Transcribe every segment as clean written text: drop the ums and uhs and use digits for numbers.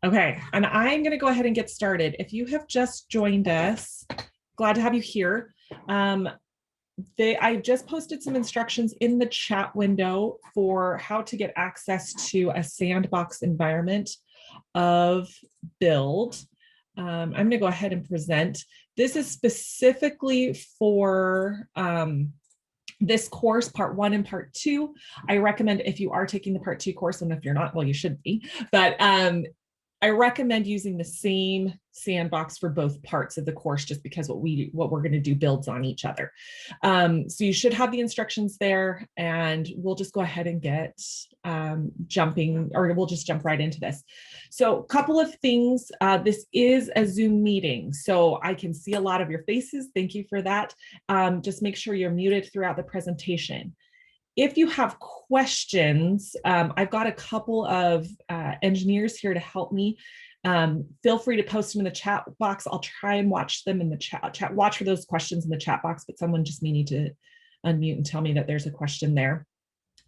Okay, and I'm going to go ahead and get started. If you have just joined us, glad to have you here. I just posted some instructions in the chat window for how to get access to a sandbox environment of Build. I'm going to go ahead and present. This is specifically for this course, part 1 and part 2. I recommend if you are taking the part 2 course, and if you're not, well, you should be, but I recommend using the same sandbox for both parts of the course, just because what we're going to do builds on each other. So you should have the instructions there, and we'll just go ahead and get jumping, or we'll just jump right into this. So a couple of things. This is a Zoom meeting, so I can see a lot of your faces. Thank you for that. Just make sure you're muted throughout the presentation. If you have questions, I've got a couple of engineers here to help me. Feel free to post them in the chat box. I'll try and watch them in the chat. Watch for those questions in the chat box, but someone just may need to unmute and tell me that there's a question there.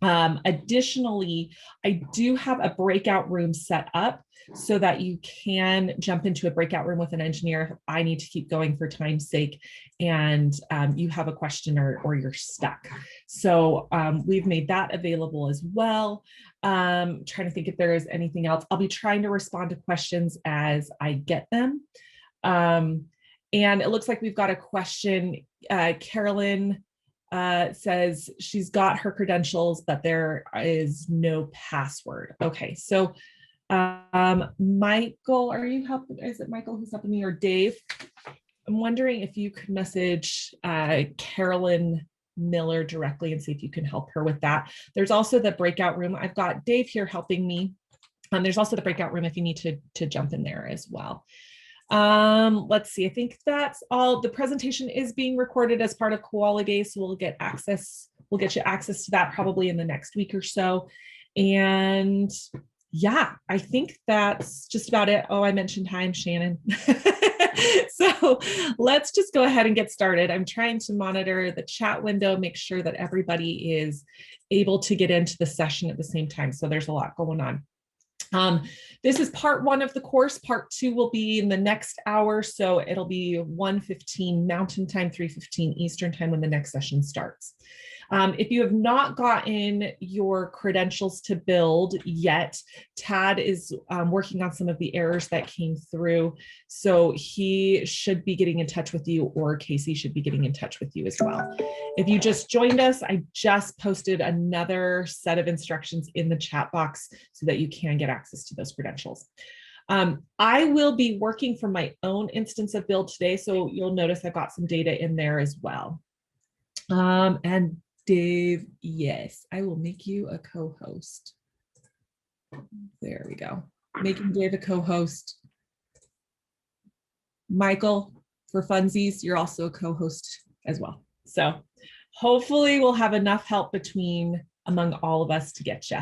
Additionally, I do have a breakout room set up so that you can jump into a breakout room with an engineer if I need to keep going for time's sake and you have a question or you're stuck. So we've made that available as well. Trying to think if there is anything else. I'll be trying to respond to questions as I get them. And it looks like we've got a question. Carolyn says she's got her credentials, but there is no password. Okay, so Michael, are you helping? Is it Michael who's helping me, or Dave? I'm wondering if you could message Carolyn Miller directly and see if you can help her with that. There's also the breakout room. I've got Dave here helping me. There's also the breakout room if you need to jump in there as well. Let's see, I think that's all. The presentation is being recorded as part of Kuali Day, so we'll get you access to that probably in the next week or so. And yeah, I think that's just about it. Oh, I mentioned hi, I'm Shannon. So let's just go ahead and get started. I'm trying to monitor the chat window, make sure that everybody is able to get into the session at the same time. So there's a lot going on. This is part 1 of the course. Part 2 will be in the next hour. So it'll be 1:15 Mountain Time, 3:15 Eastern Time when the next session starts. If you have not gotten your credentials to Build yet, Tad is working on some of the errors that came through. So he should be getting in touch with you, or Casey should be getting in touch with you as well. If you just joined us, I just posted another set of instructions in the chat box so that you can get access to those credentials. I will be working from my own instance of Build today, so you'll notice I've got some data in there as well. And Dave, yes, I will make you a co-host. There we go. Making Dave a co-host. Michael, for funsies, you're also a co-host as well. So hopefully we'll have enough help among all of us to get you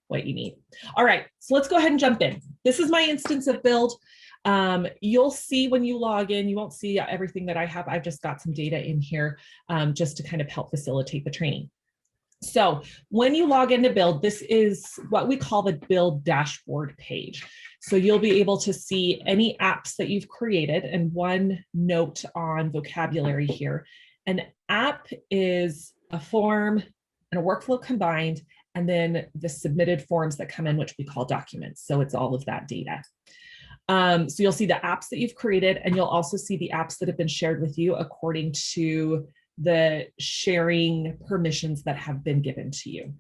what you need. All right, so let's go ahead and jump in. This is my instance of Build. You'll see when you log in, you won't see everything that I have. I've just got some data in here just to kind of help facilitate the training. So when you log into Build, this is what we call the Build dashboard page. So you'll be able to see any apps that you've created. And one note on vocabulary here, an app is a form and a workflow combined, and then the submitted forms that come in, which we call documents. So it's all of that data. So you'll see the apps that you've created, and you'll also see the apps that have been shared with you according to the sharing permissions that have been given to you.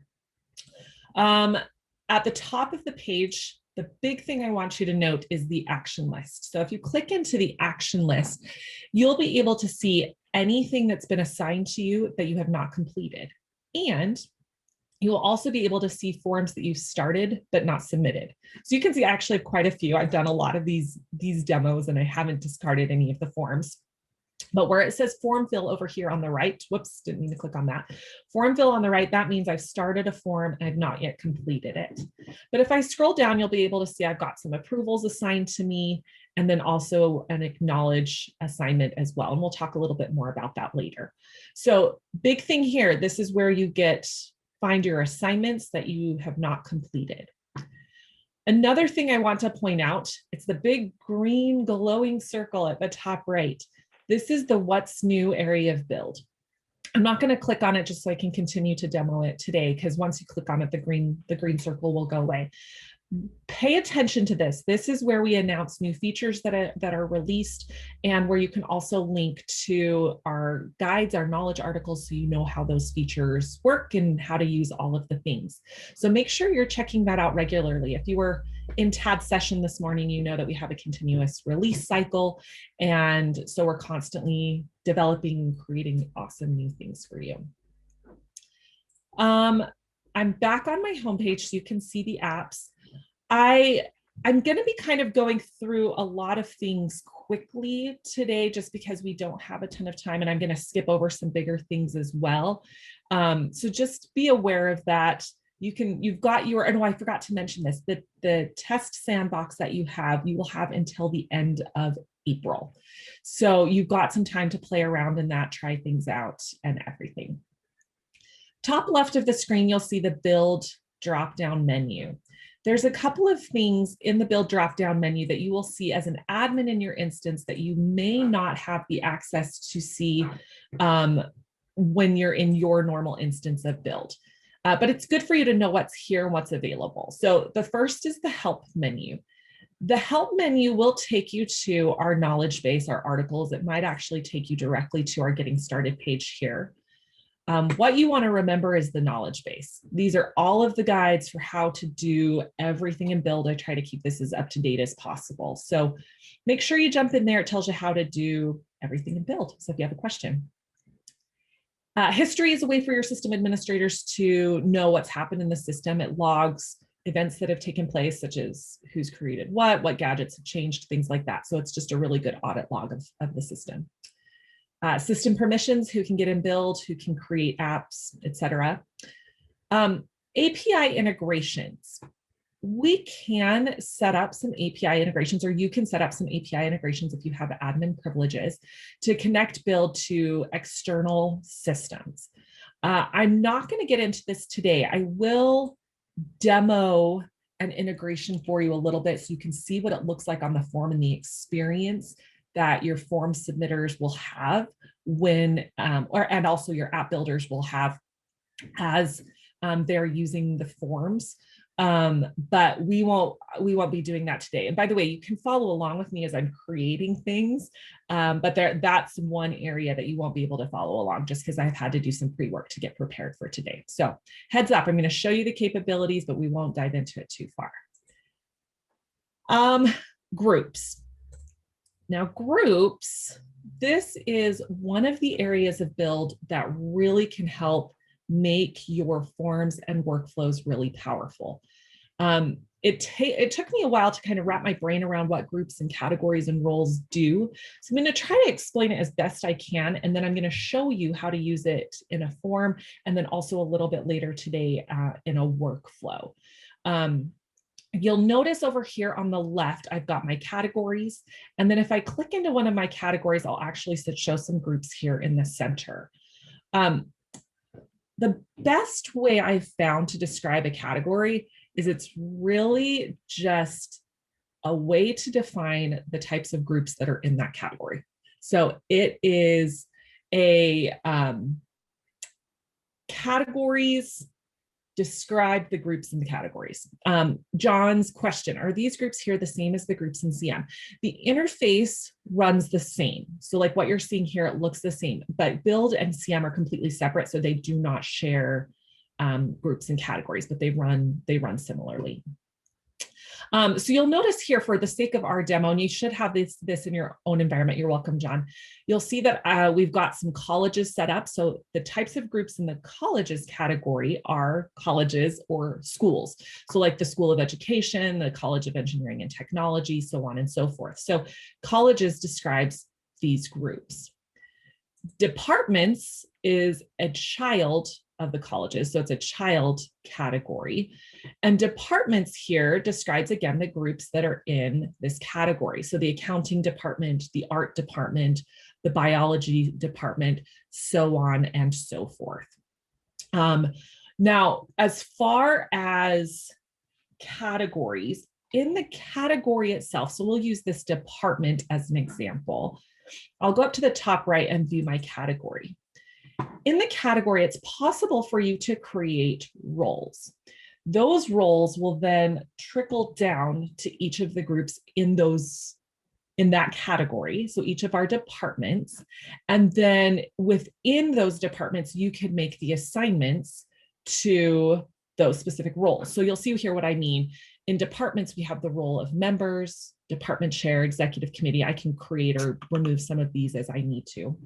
At the top of the page, the big thing I want you to note is the action list. So if you click into the action list, you'll be able to see anything that's been assigned to you that you have not completed. And you will also be able to see forms that you've started but not submitted. So you can see I actually have quite a few. I've done a lot of these demos and I haven't discarded any of the forms. But where it says form fill over here on the right, whoops, didn't mean to click on that. Form fill on the right, that means I've started a form and I've not yet completed it. But if I scroll down, you'll be able to see I've got some approvals assigned to me, and then also an acknowledge assignment as well. And we'll talk a little bit more about that later. So big thing here, this is where you find your assignments that you have not completed. Another thing I want to point out, it's the big green glowing circle at the top right. This is the what's new area of build. I'm not going to click on it just so I can continue to demo it today, because once you click on it, the green circle will go away. Pay attention to this. This is where we announce new features that are released, and where you can also link to our guides, our knowledge articles, so you know how those features work and how to use all of the things. So make sure you're checking that out regularly. If you were in Tad's session this morning, you know that we have a continuous release cycle, and so we're constantly developing and creating awesome new things for you. I'm back on my homepage so you can see the apps. I'm going to be kind of going through a lot of things quickly today, just because we don't have a ton of time, and I'm going to skip over some bigger things as well. So just be aware of that. You've got your, and oh, I forgot to mention this, the test sandbox that you will have until the end of April. So you've got some time to play around in that, try things out and everything. Top left of the screen, you'll see the build drop-down menu. There's a couple of things in the build drop-down menu that you will see as an admin in your instance that you may not have the access to see when you're in your normal instance of build. But it's good for you to know what's here and what's available. So the first is the help menu. The help menu will take you to our knowledge base, our articles. It might actually take you directly to our getting started page here. What you want to remember is the knowledge base. These are all of the guides for how to do everything in build. I try to keep this as up to date as possible. So make sure you jump in there. It tells you how to do everything in build. So if you have a question. History is a way for your system administrators to know what's happened in the system. It logs events that have taken place, such as who's created what gadgets have changed, things like that. So it's just a really good audit log of the system. System permissions, who can get in build, who can create apps, etc. API integrations. We can set up some API integrations, or you can set up some API integrations if you have admin privileges to connect build to external systems. I'm not going to get into this today. I will demo an integration for you a little bit so you can see what it looks like on the form and the experience that your form submitters will have when, and also your app builders will have as they're using the forms. But we won't be doing that today. And by the way, you can follow along with me as I'm creating things, but that's one area that you won't be able to follow along, just because I've had to do some pre-work to get prepared for today. So heads up, I'm going to show you the capabilities, but we won't dive into it too far. Groups. Now, groups, this is one of the areas of build that really can help make your forms and workflows really powerful. It took me a while to kind of wrap my brain around what groups and categories and roles do. So I'm going to try to explain it as best I can, and then I'm going to show you how to use it in a form, and then also a little bit later today in a workflow. You'll notice over here on the left, I've got my categories. And then if I click into one of my categories, I'll actually show some groups here in the center. The best way I've found to describe a category is it's really just a way to define the types of groups that are in that category. So it is a categories describe the groups in the categories. John's question, are these groups here the same as the groups in CM? The interface runs the same. So like what you're seeing here, it looks the same, but build and CM are completely separate. So they do not share groups and categories, but they run similarly. So you'll notice here, for the sake of our demo, and you should have this in your own environment. You're welcome, John. You'll see that we've got some colleges set up. So the types of groups in the colleges category are colleges or schools. So like the School of Education, the College of Engineering and Technology, so on and so forth. So colleges describes these groups. Departments is a child of the colleges, so it's a child category. And departments here describes, again, the groups that are in this category. So the accounting department, the art department, the biology department, so on and so forth. Now, as far as categories, in the category itself, so we'll use this department as an example. I'll go up to the top right and view my category. In the category, it's possible for you to create roles. Those roles will then trickle down to each of the groups in that category. So each of our departments. And then within those departments, you can make the assignments to those specific roles. So you'll see here what I mean. In departments, we have the role of members, department chair, executive committee. I can create or remove some of these as I need to.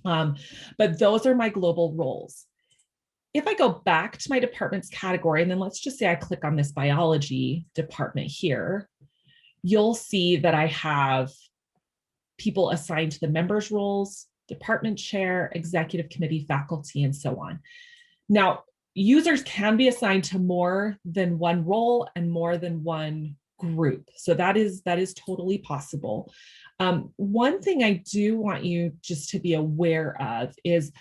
But those are my global roles. If I go back to my departments category, and then let's just say I click on this biology department here, you'll see that I have people assigned to the members' roles, department chair, executive committee, faculty, and so on. Now, users can be assigned to more than one role and more than one group. So that is totally possible. One thing I do want you just to be aware of is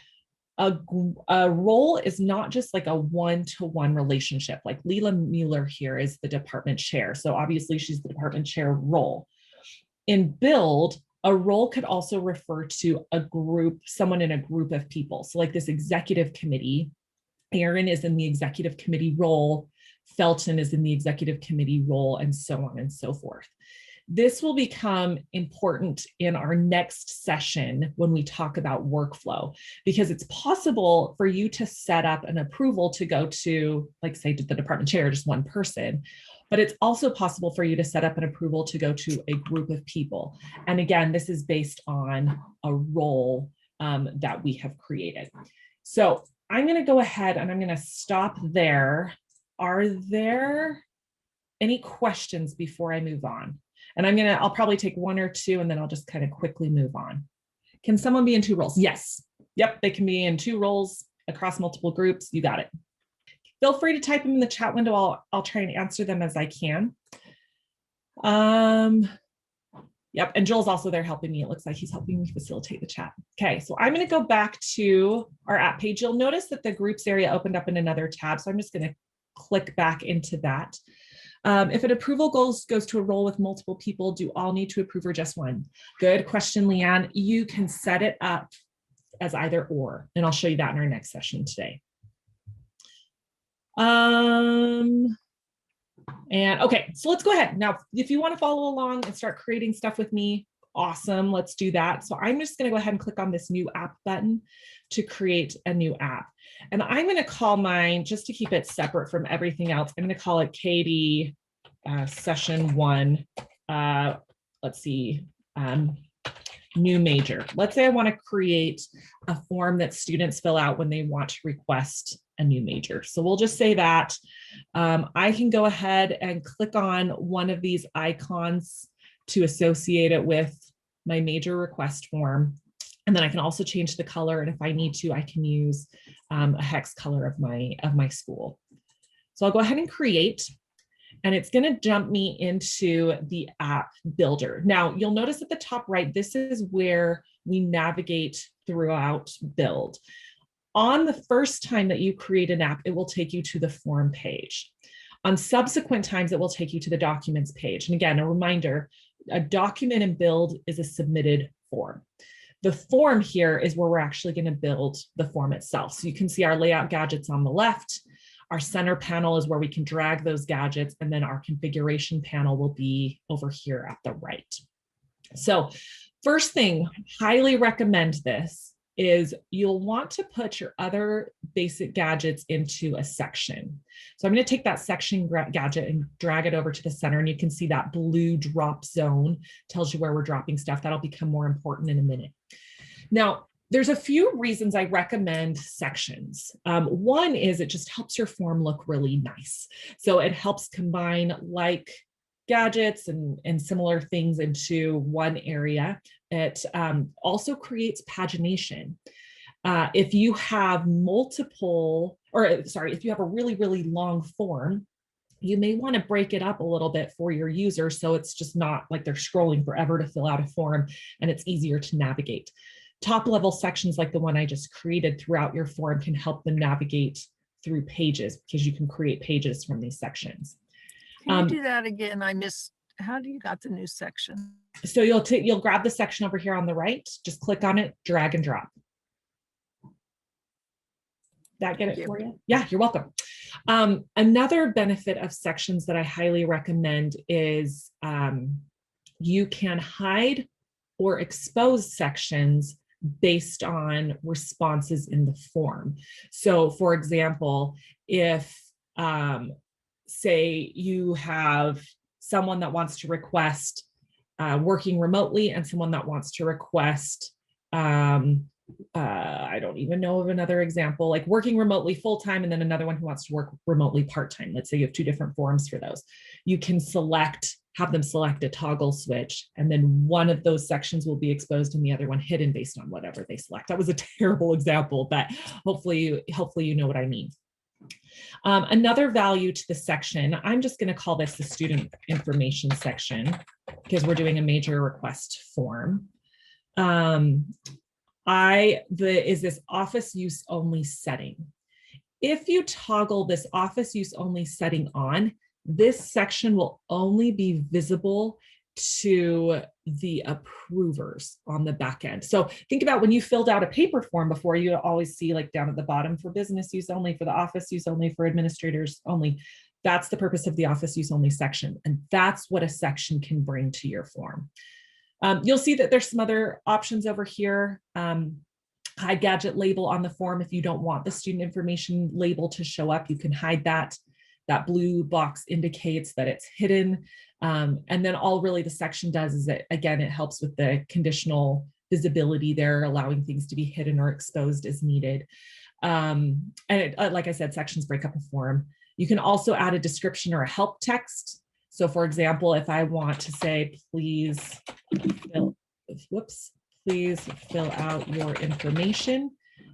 a role is not just like a one-to-one relationship. Like Leila Mueller here is the department chair. So obviously she's the department chair role. In Build, a role could also refer to a group, someone in a group of people. So like this executive committee, Aaron is in the executive committee role, Felton is in the executive committee role, and so on and so forth. This will become important in our next session when we talk about workflow, because it's possible for you to set up an approval to go to, like say, to the department chair, just one person, but it's also possible for you to set up an approval to go to a group of people. And again, this is based on a role that we have created. So I'm going to go ahead and I'm going to stop there. Are there any questions before I move on? And I'll probably take one or two and then I'll just kind of quickly move on. Can someone be in two roles? Yes. Yep, they can be in two roles across multiple groups. You got it. Feel free to type them in the chat window. I'll try and answer them as I can. Yep, and Joel's also there helping me. It looks like he's helping me facilitate the chat. Okay, so I'm going to go back to our app page. You'll notice that the groups area opened up in another tab, so I'm just going to click back into that. If an approval goes to a role with multiple people, do all need to approve or just one? Good question, Leanne. You can set it up as either or, and I'll show you that in our next session today. And okay, so let's go ahead. Now, if you want to follow along and start creating stuff with me, awesome, let's do that. So I'm just going to go ahead and click on this new app button to create a new app. And I'm going to call mine, just to keep it separate from everything else, I'm going to call it Katie session 1. Let's see, new major. Let's say I want to create a form that students fill out when they want to request a new major. So we'll just say that. I can go ahead and click on one of these icons to associate it with my major request form. And then I can also change the color. And if I need to, I can use a hex color of my school. So I'll go ahead and create, and it's going to jump me into the app builder. Now you'll notice at the top right, this is where we navigate throughout Build. On the first time that you create an app, it will take you to the form page. On subsequent times, it will take you to the documents page. And again, a reminder, a document in Build is a submitted form. The form here is where we're actually going to build the form itself. So you can see our layout gadgets on the left. Our center panel is where we can drag those gadgets, and then our configuration panel will be over here at the right. So first thing, highly recommend this, is you'll want to put your other basic gadgets into a section. So I'm going to take that section gadget and drag it over to the center, and you can see that blue drop zone tells you where we're dropping stuff. That'll become more important in a minute. Now, there's a few reasons I recommend sections. One is it just helps your form look really nice. So it helps combine like gadgets and similar things into one area. It also creates pagination. If you have if you have a really, really long form, you may want to break it up a little bit for your user so it's just not like they're scrolling forever to fill out a form, and it's easier to navigate. Top level sections like the one I just created throughout your form can help them navigate through pages, because you can create pages from these sections. Can you do that again? I missed, how do you got the new section? So you'll grab the section over here on the right, just click on it, drag and drop. That get it for you? Yeah, you're welcome. Another benefit of sections that I highly recommend is you can hide or expose sections based on responses in the form. So for example, if say you have someone that wants to request working remotely and someone that wants to request I don't even know of another example, like working remotely full-time and then another one who wants to work remotely part-time. Let's say you have two different forms for those. You can have them select a toggle switch, and then one of those sections will be exposed and the other one hidden based on whatever they select. That was a terrible example, but hopefully you know what I mean. Another value to the section, I'm just going to call this the student information section because we're doing a major request form. Is this office use only setting. If you toggle this office use only setting on, this section will only be visible to the approvers on the back end. So think about when you filled out a paper form before, you always see like down at the bottom for business use only, for the office use only, for administrators only. That's the purpose of the office use only section. And that's what a section can bring to your form. You'll see that there's some other options over here. Hide gadget label on the form. If you don't want the student information label to show up, you can hide that. That blue box indicates that it's hidden. And then all really the section does is that, again, it helps with the conditional visibility there, allowing things to be hidden or exposed as needed. And like I said, sections break up a form. You can also add a description or a help text. So for example, if I want to say, please fill out your information,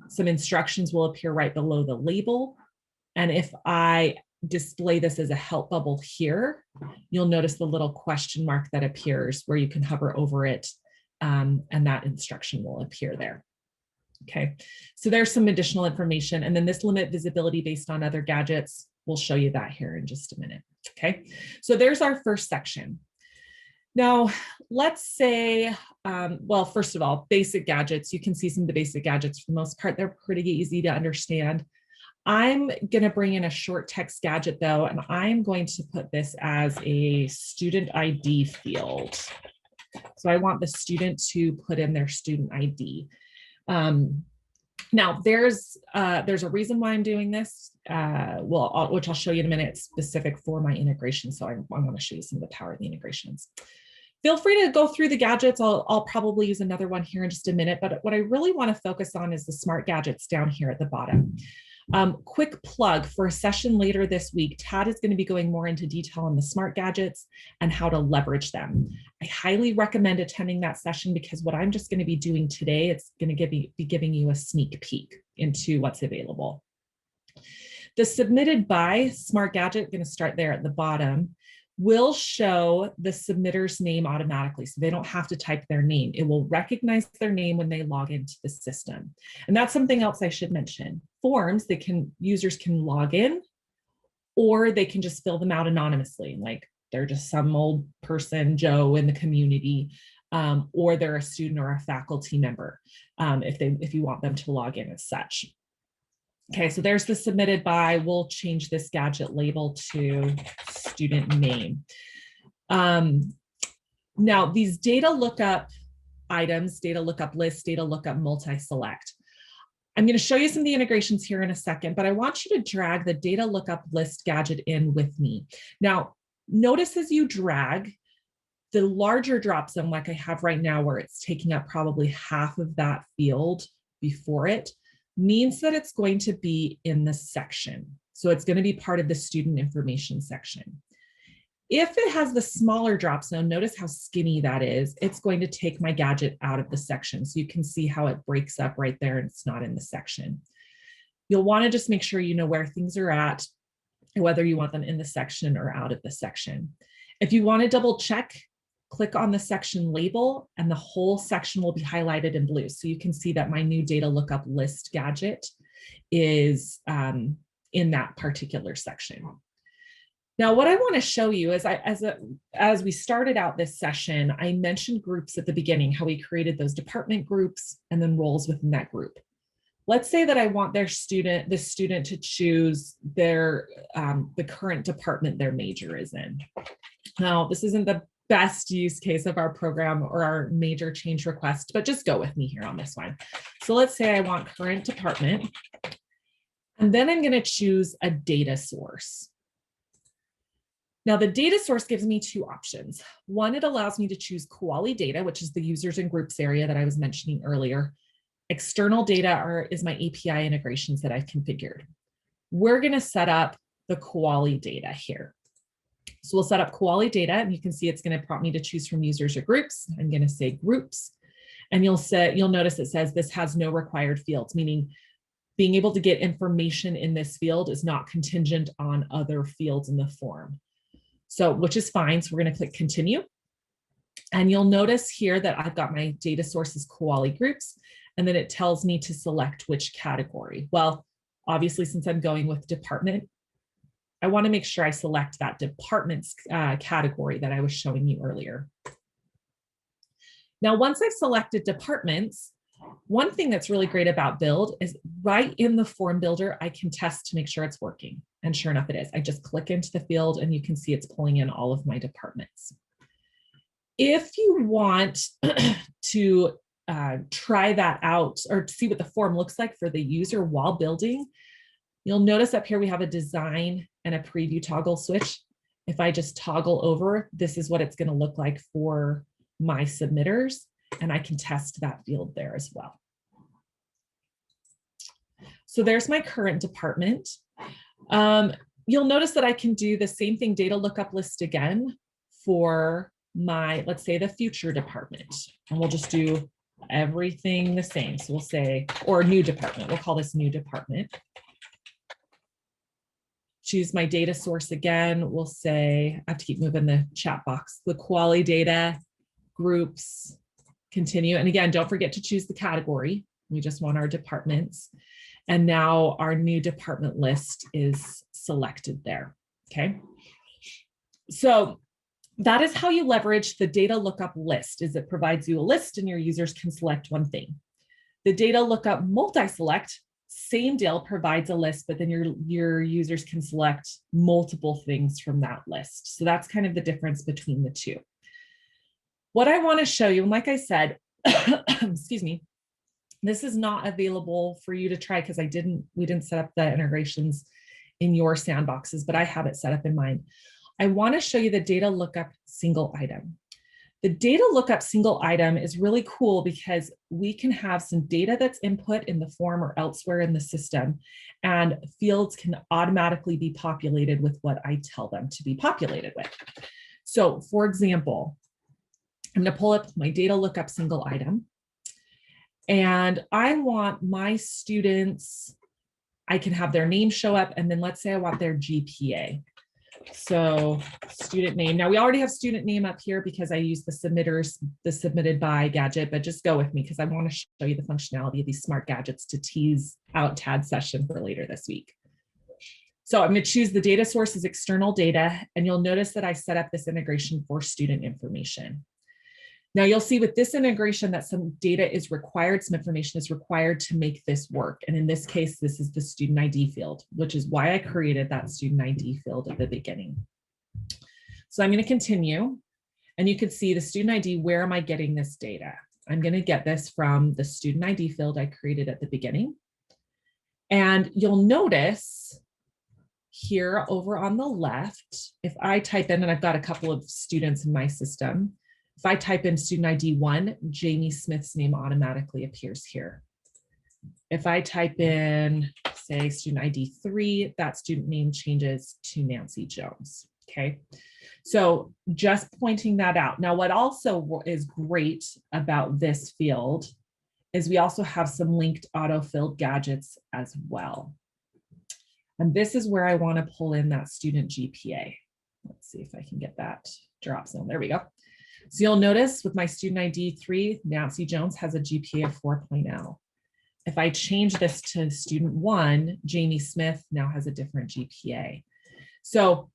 some instructions will appear right below the label. And if I display this as a help bubble here, you'll notice the little question mark that appears where you can hover over it, and that instruction will appear there. Okay, so there's some additional information. And then this limit visibility based on other gadgets, we'll show you that here in just a minute. Okay, so there's our first section. Now, let's say, well, first of all, basic gadgets. You can see some of the basic gadgets. For the most part, they're pretty easy to understand. I'm going to bring in a short text gadget though, and I'm going to put this as a student ID field. So I want the student to put in their student ID. Now there's a reason why I'm doing this, which I'll show you in a minute, specific for my integration. So I want to show you some of the power of the integrations. Feel free to go through the gadgets. I'll probably use another one here in just a minute, but what I really want to focus on is the smart gadgets down here at the bottom. Quick plug for a session later this week, Tad is going to be going more into detail on the smart gadgets and how to leverage them. I highly recommend attending that session because what I'm just going to be doing today, it's going to be giving you a sneak peek into what's available. The submitted by smart gadget, going to start there at the bottom, will show the submitter's name automatically. So they don't have to type their name. It will recognize their name when they log into the system. And that's something else I should mention. Forms, users can log in, or they can just fill them out anonymously. Like they're just some old person, Joe, in the community, or they're a student or a faculty member, if you want them to log in as such. Okay, so there's the submitted by. We'll change this gadget label to student name. Now, these data lookup items, data lookup list, data lookup multi-select. I'm going to show you some of the integrations here in a second, but I want you to drag the data lookup list gadget in with me. Now, notice as you drag, the larger drop zone like I have right now, where it's taking up probably half of that field before it, means that it's going to be in the section. So it's going to be part of the student information section. If it has the smaller drop zone, notice how skinny that is. It's going to take my gadget out of the section. So you can see how it breaks up right there and it's not in the section. You'll want to just make sure you know where things are at, and whether you want them in the section or out of the section. If you want to double check, click on the section label and the whole section will be highlighted in blue. So you can see that my new data lookup list gadget is in that particular section. Now, what I want to show you is as we started out this session, I mentioned groups at the beginning, how we created those department groups and then roles within that group. Let's say that I want this student to choose the current department their major is in. Now, this isn't the best use case of our program or our major change request, but just go with me here on this one. So let's say I want current department, and then I'm going to choose a data source. Now, the data source gives me two options. One, it allows me to choose Kuali data, which is the users and groups area that I was mentioning earlier. External data is my API integrations that I've configured. We're going to set up the Kuali data here. So we'll set up Kuali data, and you can see it's going to prompt me to choose from users or groups. I'm going to say groups, and you'll notice it says this has no required fields, meaning being able to get information in this field is not contingent on other fields in the form. So, which is fine. So we're going to click continue. And you'll notice here that I've got my data sources Kuali groups, and then it tells me to select which category. Well, obviously, since I'm going with department, I want to make sure I select that department's category that I was showing you earlier. Now, once I've selected departments, one thing that's really great about Build is right in the form builder, I can test to make sure it's working. And sure enough, it is. I just click into the field and you can see it's pulling in all of my departments. If you want to try that out or see what the form looks like for the user while building, you'll notice up here we have a design and a preview toggle switch. If I just toggle over, this is what it's going to look like for my submitters, and I can test that field there as well. So there's my current department. You'll notice that I can do the same thing, data lookup list again for my, let's say, the future department, and we'll just do everything the same. So we'll say, or new department, we'll call this new department. Choose my data source again. We'll say, I have to keep moving the chat box, the Kuali data, groups, continue. And again, don't forget to choose the category. We just want our departments. And now our new department list is selected there, okay? So that is how you leverage the data lookup list, is it provides you a list and your users can select one thing. The data lookup multi-select, same deal, provides a list, but then your users can select multiple things from that list. So that's kind of the difference between the two. What I want to show you, and like I said, excuse me, this is not available for you to try because we didn't set up the integrations in your sandboxes, but I have it set up in mine. I want to show you the data lookup single item. The data lookup single item is really cool because we can have some data that's input in the form or elsewhere in the system, and fields can automatically be populated with what I tell them to be populated with. So for example, I'm going to pull up my data lookup single item, and I want my students, I can have their name show up, and then let's say I want their GPA. So student name. Now we already have student name up here because I use the submitted by gadget, but just go with me because I want to show you the functionality of these smart gadgets to tease out TAD session for later this week. So I'm going to choose the data source as external data, and you'll notice that I set up this integration for student information. Now you'll see with this integration that some data is required, some information is required to make this work. And in this case, this is the student ID field, which is why I created that student ID field at the beginning. So I'm going to continue, and you can see the student ID, where am I getting this data? I'm going to get this from the student ID field I created at the beginning. And you'll notice here over on the left, if I type in, and I've got a couple of students in my system, if I type in student ID 1, Jamie Smith's name automatically appears here. If I type in, say, student ID 3, that student name changes to Nancy Jones, okay? So just pointing that out. Now, what also is great about this field is we also have some linked auto-filled gadgets as well. And this is where I want to pull in that student GPA. Let's see if I can get that drop zone. There we go. So you'll notice with my student ID 3, Nancy Jones has a GPA of 4.0. If I change this to student 1, Jamie Smith now has a different GPA. So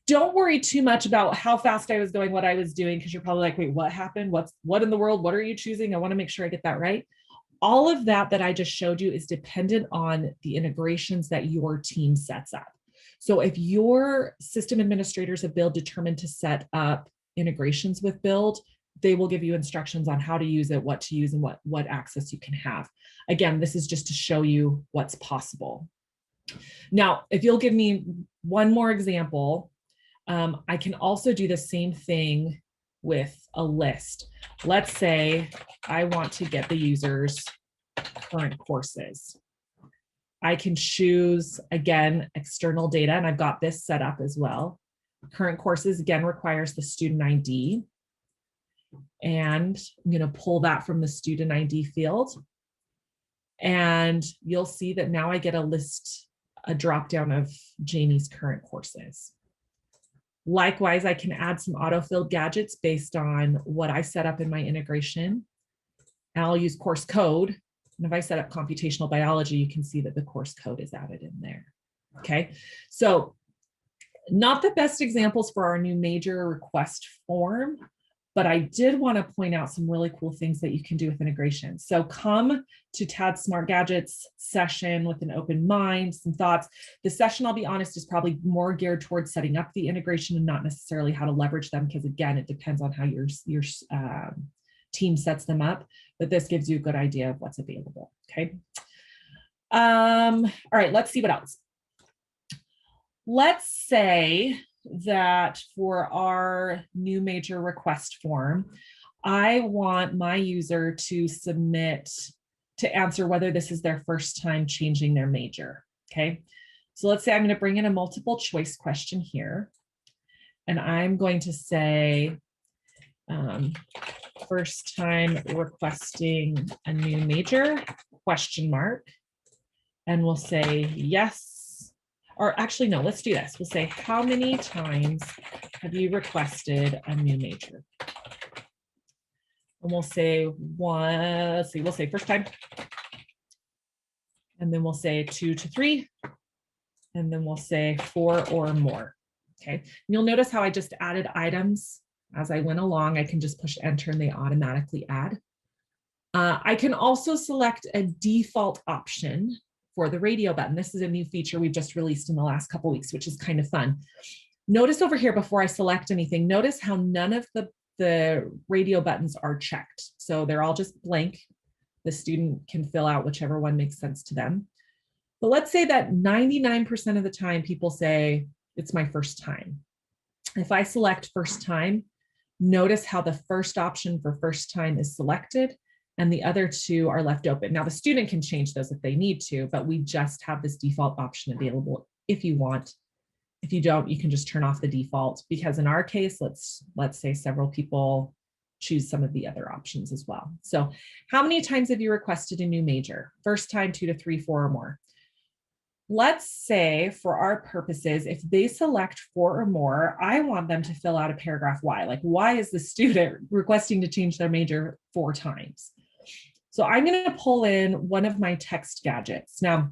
Don't worry too much about how fast I was going, what I was doing, because you're probably like, wait, what happened? What in the world? What are you choosing? I want to make sure I get that right. All of that I just showed you is dependent on the integrations that your team sets up. So if your system administrators of Build determined to set up integrations with Build, they will give you instructions on how to use it, what to use, and what access you can have. Again, this is just to show you what's possible. Now, if you'll give me one more example, I can also do the same thing with a list. Let's say I want to get the user's current courses. I can choose, again, external data, and I've got this set up as well. Current courses, again, requires the student ID. And I'm going to pull that from the student ID field. And you'll see that now I get a list, a dropdown of Jamie's current courses. Likewise, I can add some autofilled gadgets based on what I set up in my integration. And I'll use course code. And if I set up computational biology, you can see that the course code is added in there. Okay, so not the best examples for our new major request form, but I did want to point out some really cool things that you can do with integration. So come to TAD Smart Gadgets session with an open mind, some thoughts. The session, I'll be honest, is probably more geared towards setting up the integration and not necessarily how to leverage them, because again, it depends on how your team sets them up, but this gives you a good idea of what's available, okay? All right, let's see what else. Let's say that for our new major request form, I want my user to submit to answer whether this is their first time changing their major, okay? So let's say I'm going to bring in a multiple choice question here, and I'm going to say, first time requesting a new major, question mark, and we'll say yes. Or actually, no, let's do this. We'll say, how many times have you requested a new major? And we'll say one, let's see, we'll say first time. And then we'll say 2 to 3. And then we'll say 4 or more. Okay. And you'll notice how I just added items as I went along. I can just push enter and they automatically add. I can also select a default option for the radio button. This is a new feature we've just released in the last couple of weeks, which is kind of fun. Notice over here, before I select anything, notice how none of the radio buttons are checked. So they're all just blank. The student can fill out whichever one makes sense to them. But let's say that 99% of the time people say, it's my first time. If I select first time, notice how the first option for first time is selected and the other 2 are left open. Now the student can change those if they need to, but we just have this default option available if you want. If you don't, you can just turn off the default, because in our case, let's say several people choose some of the other options as well. So how many times have you requested a new major? First time, 2 to 3, 4 or more. Let's say for our purposes, if they select 4 or more, I want them to fill out a paragraph why. Like, why is the student requesting to change their major 4 times? So I'm going to pull in one of my text gadgets. Now,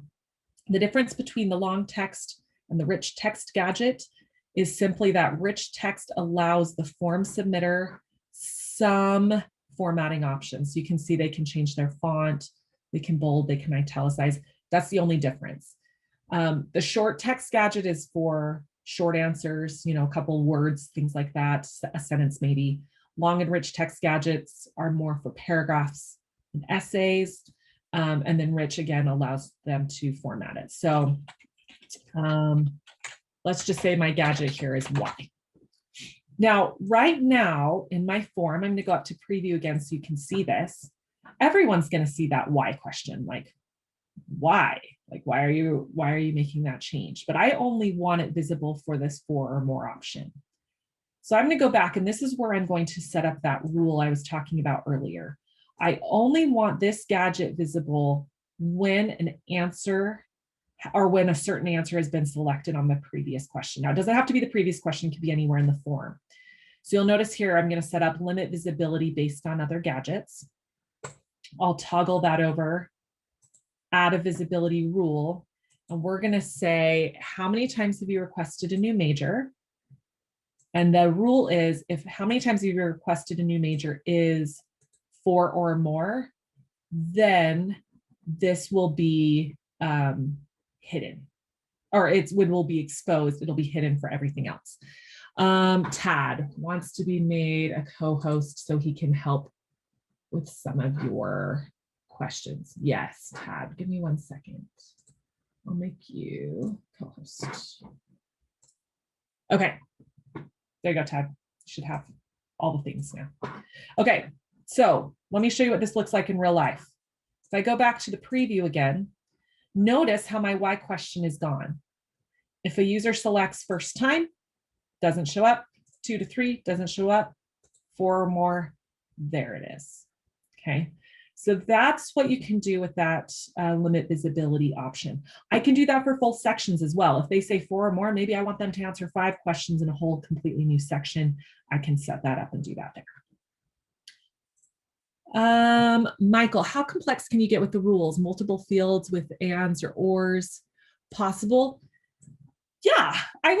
the difference between the long text and the rich text gadget is simply that rich text allows the form submitter some formatting options. You can see they can change their font, they can bold, they can italicize. That's the only difference. The short text gadget is for short answers, you know, a couple words, things like that, a sentence maybe. Long and rich text gadgets are more for paragraphs and essays. And then rich, again, allows them to format it. So let's just say my gadget here is why. Now, right now in my form, I'm going to go up to preview again so you can see this. Everyone's going to see that why question, like, why? Like, why are you making that change? But I only want it visible for this 4 or more option. So I'm going to go back, and this is where I'm going to set up that rule I was talking about earlier. I only want this gadget visible when an answer or when a certain answer has been selected on the previous question. Now, it doesn't have to be the previous question, it could be anywhere in the form. So you'll notice here, I'm going to set up limit visibility based on other gadgets. I'll toggle that over, add a visibility rule, and we're going to say, how many times have you requested a new major? And the rule is if how many times you've requested a new major is 4 or more, then this will be hidden, or it will be exposed. It'll be hidden for everything else. Tad wants to be made a co-host so he can help with some of your questions. Yes, Tad, give me 1 second. I'll make you co-host. Okay, there you go, Tad. You should have all the things now. Okay, so let me show you what this looks like in real life. If I go back to the preview again, notice how my why question is gone. If a user selects first time, doesn't show up, 2 to 3 doesn't show up, 4 or more, there it is. Okay, so that's what you can do with that limit visibility option. I can do that for full sections as well. If they say 4 or more, maybe I want them to answer 5 questions in a whole completely new section. I can set that up and do that there. Michael, how complex can you get with the rules? Multiple fields with ands or ors possible? Yeah, I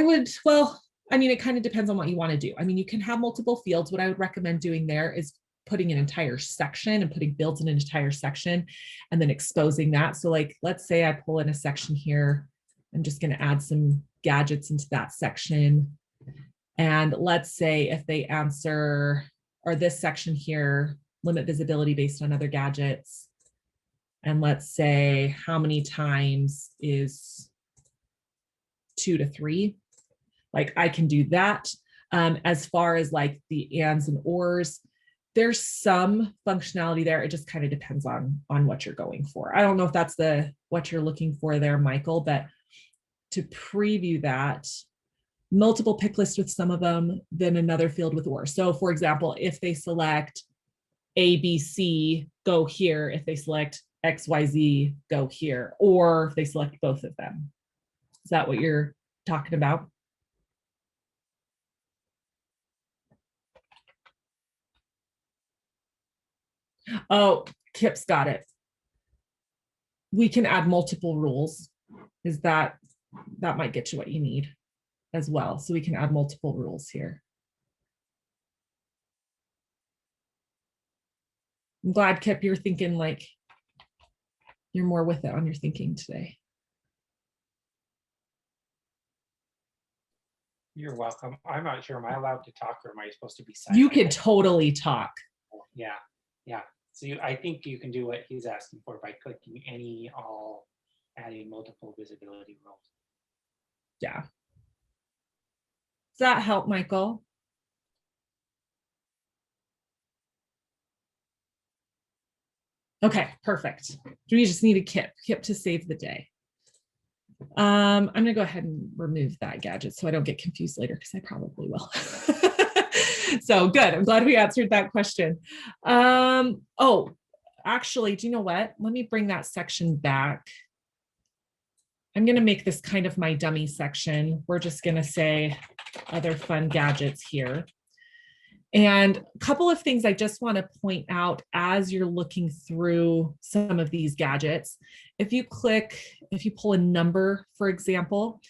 would, well, I mean, it kind of depends on what you want to do. I mean, you can have multiple fields. What I would recommend doing there is putting an entire section and putting fields in an entire section and then exposing that. So like, let's say I pull in a section here. I'm just going to add some gadgets into that section. And let's say if they answer, or this section here, limit visibility based on other gadgets. And let's say how many times is 2 to 3. Like I can do that. As far as like the ands and ors, there's some functionality there. It just kind of depends on what you're going for. I don't know if that's what you're looking for there, Michael, but to preview that, multiple pick list with some of them, then another field with or. So for example, if they select A, B, C, go here. If they select X, Y, Z, go here. Or if they select both of them. Is that what you're talking about? Oh, Kip's got it. We can add multiple rules. Is that might get you what you need as well. So we can add multiple rules here. I'm glad, Kip, you're thinking like you're more with it on your thinking today. You're welcome. I'm not sure. Am I allowed to talk or am I supposed to be silent? You can totally talk. Yeah, yeah. So I think you can do what he's asking for by clicking any, all, adding multiple visibility roles. Yeah. Does that help, Michael? Okay, perfect. We just need a Kip to save the day. I'm going to go ahead and remove that gadget so I don't get confused later because I probably will. So good. I'm glad we answered that question. Oh, actually, do you know what? Let me bring that section back. I'm going to make this kind of my dummy section. We're just going to say other fun gadgets here. And a couple of things I just want to point out as you're looking through some of these gadgets. If you pull a number, for example,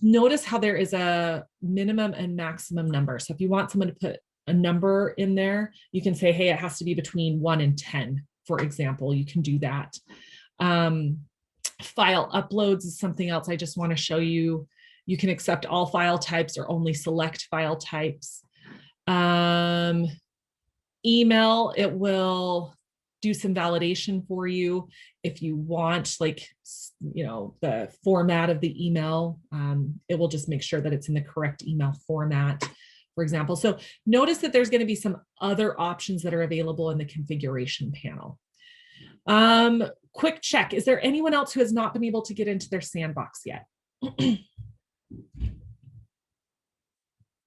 notice how there is a minimum and maximum number. So if you want someone to put a number in there, you can say, hey, it has to be between 1 and 10, for example. You can do that. File uploads is something else I just want to show you. You can accept all file types or only select file types. Email, it will do some validation for you if you want, like, the format of the email. It will just make sure that it's in the correct email format, for example. So notice that there's going to be some other options that are available in the configuration panel. Quick check. Is there anyone else who has not been able to get into their sandbox yet?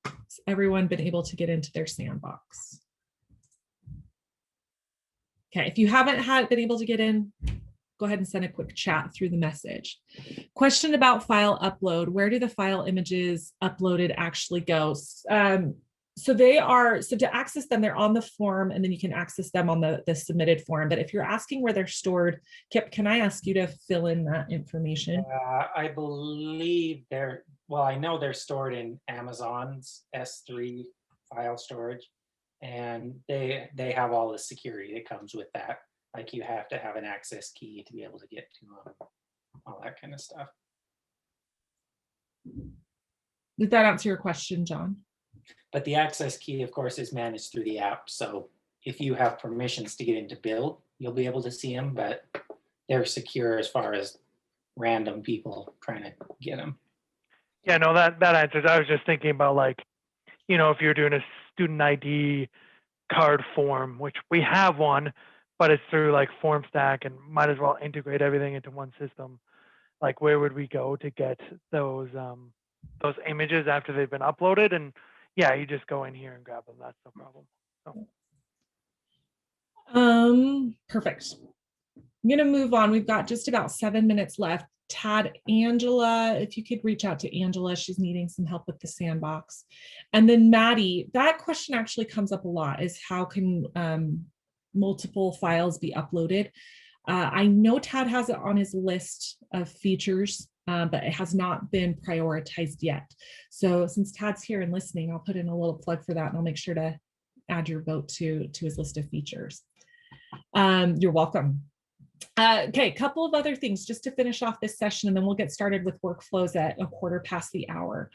Has everyone been able to get into their sandbox? Okay, if you haven't been able to get in, go ahead and send a quick chat through the message. Question about file upload. Where do the file images uploaded actually go? So to access them, they're on the form, and then you can access them on the submitted form. But if you're asking where they're stored, Kip, can I ask you to fill in that information? I believe well, I know they're stored in Amazon's S3 file storage, and they have all the security that comes with that. Like you have to have an access key to be able to get to them, all that kind of stuff. Did that answer your question, John? But the access key, of course, is managed through the app. So if you have permissions to get into Build, you'll be able to see them, but they're secure as far as random people trying to get them. Yeah, no, that answers. I was just thinking about, like, if you're doing a student ID card form, which we have one, but it's through like FormStack and might as well integrate everything into one system. Like, where would we go to get those images after they've been uploaded? And yeah, you just go in here and grab them. That's no problem. So. Perfect. I'm going to move on. We've got just about 7 minutes left. Tad, Angela, if you could reach out to Angela, she's needing some help with the sandbox. And then Maddie, that question actually comes up a lot, is how can multiple files be uploaded? I know Tad has it on his list of features, but it has not been prioritized yet. So since Tad's here and listening, I'll put in a little plug for that, and I'll make sure to add your vote to his list of features. You're welcome. Okay, a couple of other things just to finish off this session, and then we'll get started with workflows at 1/4 past the hour.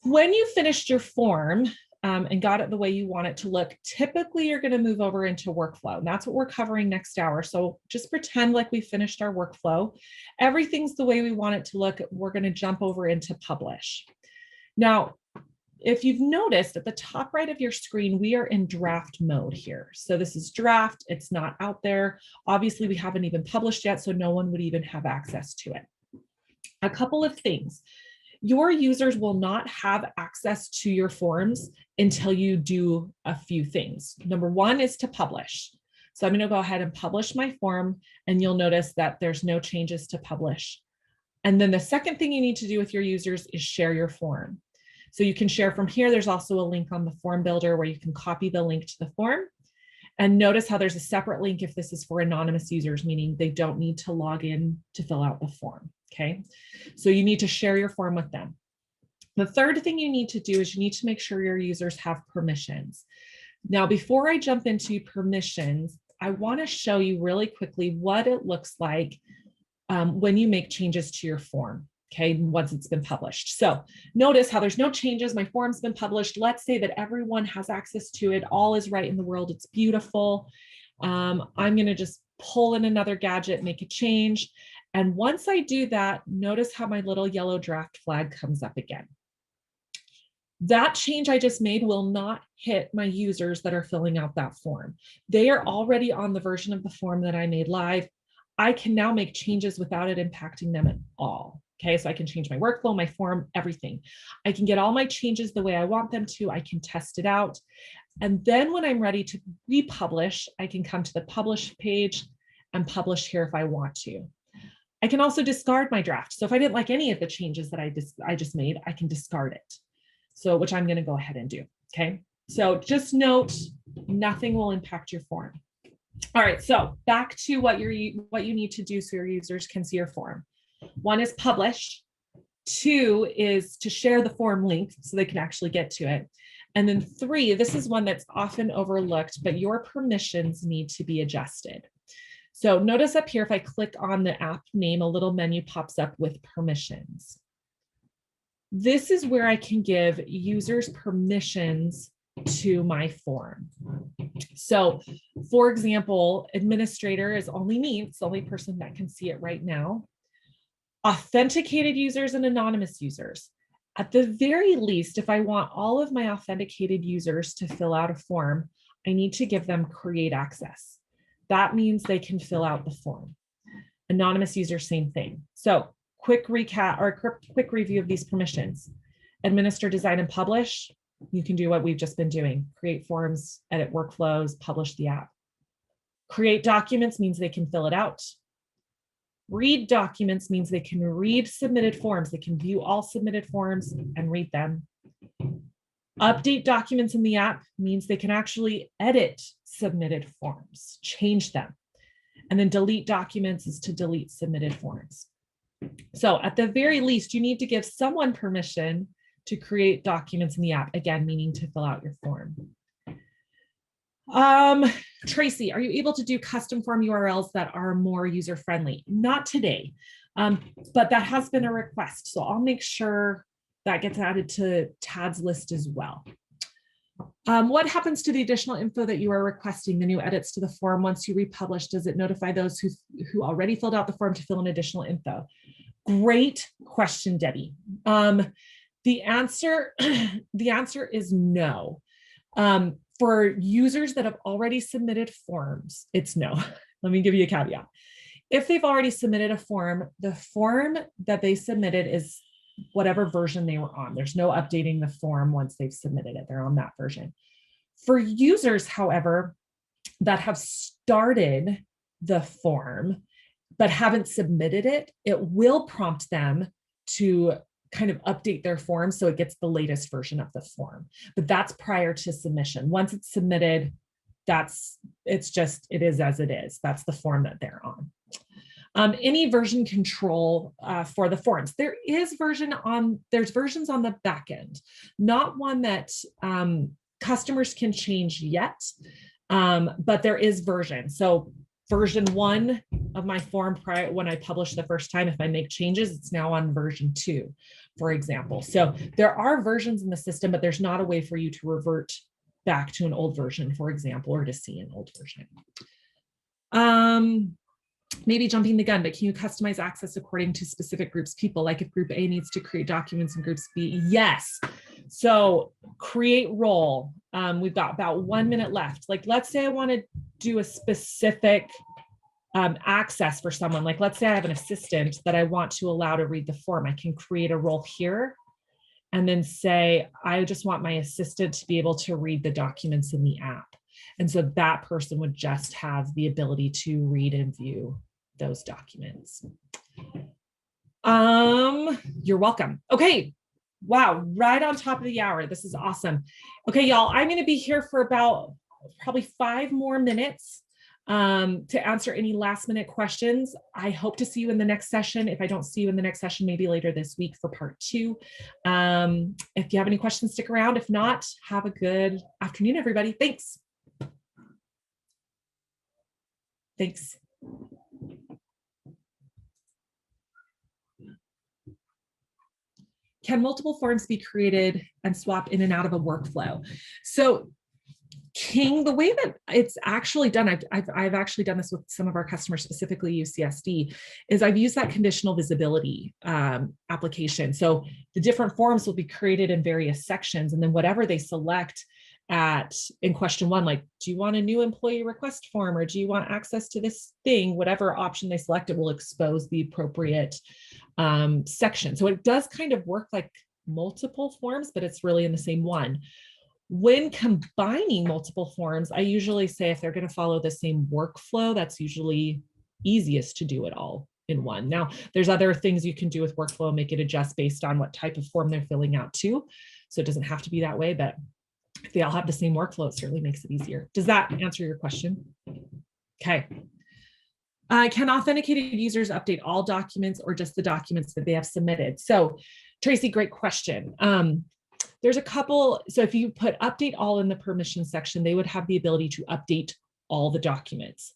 When you finished your form and got it the way you want it to look, typically you're going to move over into workflow. And that's what we're covering next hour. So just pretend like we finished our workflow. Everything's the way we want it to look. We're going to jump over into publish. Now, if you've noticed at the top right of your screen, we are in draft mode here. So this is draft, it's not out there. Obviously, we haven't even published yet, so no one would even have access to it. A couple of things. Your users will not have access to your forms until you do a few things. Number one is to publish. So I'm going to go ahead and publish my form, and you'll notice that there's no changes to publish. And then the second thing you need to do with your users is share your form. So you can share from here. There's also a link on the form builder where you can copy the link to the form. And notice how there's a separate link if this is for anonymous users, meaning they don't need to log in to fill out the form, okay? So you need to share your form with them. The third thing you need to do is you need to make sure your users have permissions. Now, before I jump into permissions, I want to show you really quickly what it looks like when you make changes to your form. Okay, once it's been published. So notice how there's no changes. My form's been published. Let's say that everyone has access to it. All is right in the world. It's beautiful. I'm going to just pull in another gadget, make a change. And once I do that, notice how my little yellow draft flag comes up again. That change I just made will not hit my users that are filling out that form. They are already on the version of the form that I made live. I can now make changes without it impacting them at all. Okay, so I can change my workflow, my form, everything. I can get all my changes the way I want them to. I can test it out. And then when I'm ready to republish, I can come to the publish page and publish here if I want to. I can also discard my draft. So if I didn't like any of the changes that I just made, I can discard it. So which I'm going to go ahead and do. Okay, so just note, nothing will impact your form. All right, so back to what you need to do so your users can see your form. One is publish. Two is to share the form link so they can actually get to it. And then three, this is one that's often overlooked, but your permissions need to be adjusted. So notice up here, if I click on the app name, a little menu pops up with permissions. This is where I can give users permissions to my form. So for example, administrator is only me. It's the only person that can see it right now. Authenticated users and anonymous users. At the very least, if I want all of my authenticated users to fill out a form, I need to give them create access. That means they can fill out the form. Anonymous users, same thing. So quick recap or quick review of these permissions. Administer, design, and publish. You can do what we've just been doing. Create forms, edit workflows, publish the app. Create documents means they can fill it out. Read documents means they can read submitted forms. They can view all submitted forms and read them. Update documents in the app means they can actually edit submitted forms, change them. And then delete documents is to delete submitted forms. So at the very least, you need to give someone permission to create documents in the app, again, meaning to fill out your form. Tracy, are you able to do custom form URLs that are more user-friendly? Not today, but that has been a request. So I'll make sure that gets added to Tad's list as well. What happens to the additional info that you are requesting, the new edits to the form once you republish? Does it notify those who already filled out the form to fill in additional info? Great question, Debbie. The answer is no. For users that have already submitted forms, it's no. Let me give you a caveat. If they've already submitted a form, the form that they submitted is whatever version they were on. There's no updating the form once they've submitted it. They're on that version. For users, however, that have started the form but haven't submitted it, it will prompt them to kind of update their form so it gets the latest version of the form. But that's prior to submission. Once it's submitted, it is as it is. That's the form that they're on. Any version control for the forms. There's versions on the back end, not one that customers can change yet, but there is version. So version 1 of my form prior when I publish the first time, if I make changes, it's now on version 2, for example. So there are versions in the system, but there's not a way for you to revert back to an old version, for example, or to see an old version. Maybe jumping the gun, but can you customize access according to specific groups people? Like if group A needs to create documents in groups B? Yes. So create role. We've got about 1 minute left. Like, let's say I want to do a specific access for someone. Like, let's say I have an assistant that I want to allow to read the form. I can create a role here and then say, I just want my assistant to be able to read the documents in the app. And so that person would just have the ability to read and view those documents. You're welcome. Okay. Wow. Right on top of the hour. This is awesome. Okay, y'all, I'm going to be here for about probably 5 more minutes to answer any last minute questions. I hope to see you in the next session. If I don't see you in the next session, maybe later this week for part 2. If you have any questions, stick around. If not, have a good afternoon, everybody. Thanks. Thanks. Can multiple forms be created and swap in and out of a workflow? So King, the way that it's actually done, I've actually done this with some of our customers, specifically UCSD, is I've used that conditional visibility application. So the different forms will be created in various sections, and then whatever they select in question 1, like, do you want a new employee request form, or do you want access to this thing? Whatever option they select, it will expose the appropriate section. So it does kind of work like multiple forms, but it's really in the same one. When combining multiple forms, I usually say if they're going to follow the same workflow, that's usually easiest to do it all in one. Now, there's other things you can do with workflow, make it adjust based on what type of form they're filling out too. So it doesn't have to be that way, but if they all have the same workflow, it certainly makes it easier. Does that answer your question? Okay. Can authenticated users update all documents or just the documents that they have submitted? So Tracy, great question. There's a couple, so if you put update all in the permission section, they would have the ability to update all the documents.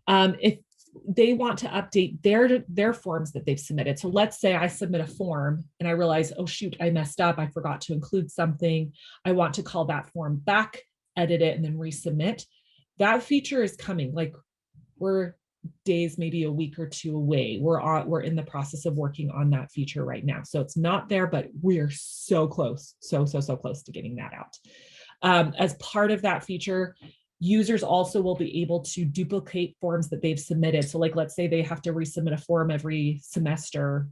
If they want to update their forms that they've submitted. So let's say I submit a form and I realize, oh shoot, I messed up. I forgot to include something. I want to call that form back, edit it, and then resubmit. That feature is coming. Like, we're days, maybe a week or 2 away. We're in the process of working on that feature right now. So it's not there, but we're so close, so close to getting that out. As part of that feature, users also will be able to duplicate forms that they've submitted. So like, let's say they have to resubmit a form every semester.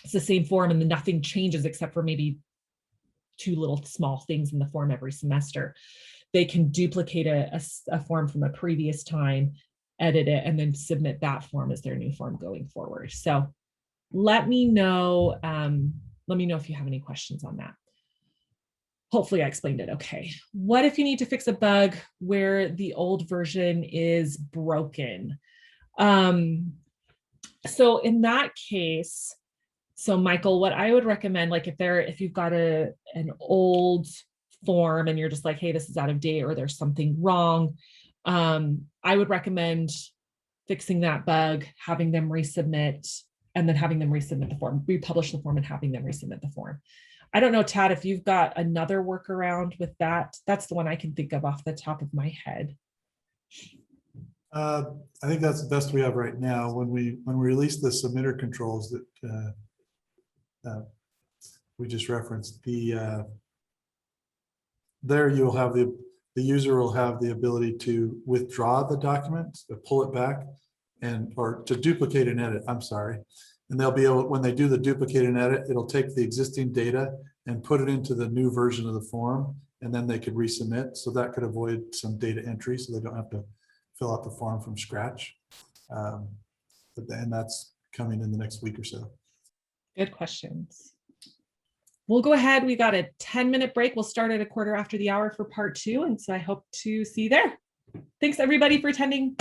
It's the same form and then nothing changes except for maybe 2 little small things in the form every semester. They can duplicate a form from a previous time, edit it, and then submit that form as their new form going forward. So let me know if you have any questions on that. Hopefully I explained it okay. What if you need to fix a bug where the old version is broken? So in that case, So Michael, what I would recommend, like if you've got an old form and you're just like, hey, this is out of date or there's something wrong, I would recommend fixing that bug, having them resubmit, and then having them resubmit the form, republish the form and having them resubmit the form. I don't know, Tad, if you've got another workaround with that. That's the one I can think of off the top of my head. I think that's the best we have right now. When we release the submitter controls that we just referenced, there you'll have the user will have the ability to withdraw the document, to pull it back, or to duplicate and edit. I'm sorry. And they'll be able, when they do the duplicate and edit, it'll take the existing data and put it into the new version of the form, and then they could resubmit. So that could avoid some data entry, so they don't have to fill out the form from scratch. And that's coming in the next week or so. Good questions. We'll go ahead. We got a 10-minute break. We'll start at 1/4 after the hour for part 2. And so I hope to see you there. Thanks everybody for attending.